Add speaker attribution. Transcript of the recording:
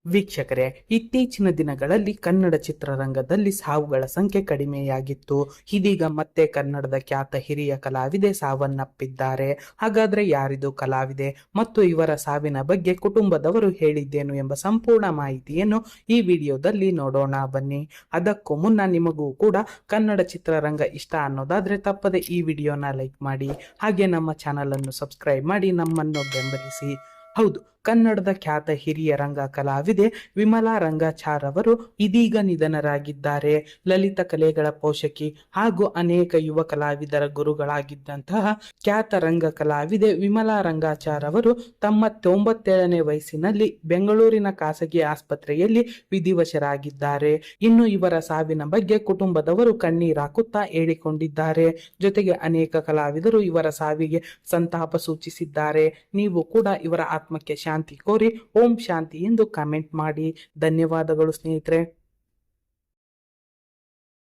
Speaker 1: ವೀಕ್ಷಕರೇ, ಇತ್ತೀಚಿನ ದಿನಗಳಲ್ಲಿ ಕನ್ನಡ ಚಿತ್ರರಂಗದಲ್ಲಿ ಸಾವುಗಳ ಸಂಖ್ಯೆ ಕಡಿಮೆಯಾಗಿತ್ತು. ಇದೀಗ ಮತ್ತೆ ಕನ್ನಡದ ಖ್ಯಾತ ಹಿರಿಯ ಕಲಾವಿದೆ ಸಾವನ್ನಪ್ಪಿದ್ದಾರೆ. ಹಾಗಾದ್ರೆ ಯಾರಿದು ಕಲಾವಿದೆ ಮತ್ತು ಇವರ ಸಾವಿನ ಬಗ್ಗೆ ಕುಟುಂಬದವರು ಹೇಳಿದ್ದೇನು ಎಂಬ ಸಂಪೂರ್ಣ ಮಾಹಿತಿಯನ್ನು ಈ ವಿಡಿಯೋದಲ್ಲಿ ನೋಡೋಣ ಬನ್ನಿ. ಅದಕ್ಕೂ ಮುನ್ನ ನಿಮಗೂ ಕೂಡ ಕನ್ನಡ ಚಿತ್ರರಂಗ ಇಷ್ಟ ಅನ್ನೋದಾದ್ರೆ ತಪ್ಪದೆ ಈ ವಿಡಿಯೋನ ಲೈಕ್ ಮಾಡಿ, ಹಾಗೆ ನಮ್ಮ ಚಾನಲ್ ಅನ್ನು ಸಬ್ಸ್ಕ್ರೈಬ್ ಮಾಡಿ ನಮ್ಮನ್ನು ಬೆಂಬಲಿಸಿ. ಹೌದು, ಕನ್ನಡದ ಖ್ಯಾತ ಹಿರಿಯ ರಂಗ ಕಲಾವಿದೆ ವಿಮಲಾ ರಂಗಾಚಾರ್ ಅವರು ಇದೀಗ ನಿಧನರಾಗಿದ್ದಾರೆ. ಲಲಿತ ಕಲೆಗಳ ಪೋಷಕಿ ಹಾಗೂ ಅನೇಕ ಯುವ ಕಲಾವಿದರ ಗುರುಗಳಾಗಿದ್ದಂತಹ ಖ್ಯಾತ ರಂಗ ಕಲಾವಿದೆ ವಿಮಲಾ ರಂಗಾಚಾರ್ ಅವರು ತಮ್ಮ 97ನೇ ವಯಸ್ಸಿನಲ್ಲಿ ಬೆಂಗಳೂರಿನ ಖಾಸಗಿ ಆಸ್ಪತ್ರೆಯಲ್ಲಿ ವಿಧಿವಶರಾಗಿದ್ದಾರೆ. ಇನ್ನು ಇವರ ಸಾವಿನ ಬಗ್ಗೆ ಕುಟುಂಬದವರು ಕಣ್ಣೀರಾಕುತ್ತಾ ಹೇಳಿಕೊಂಡಿದ್ದಾರೆ. ಜೊತೆಗೆ ಅನೇಕ ಕಲಾವಿದರು ಇವರ ಸಾವಿಗೆ ಸಂತಾಪ ಸೂಚಿಸಿದ್ದಾರೆ. ನೀವು ಕೂಡ ಇವರ ಆತ್ಮಕ್ಕೆ ಶಾಂತಿ ಕೋರಿ ಓಂ ಶಾಂತಿ ಎಂದು ಕಾಮೆಂಟ್ ಮಾಡಿ. ಧನ್ಯವಾದಗಳು ಸ್ನೇಹಿತರೆ.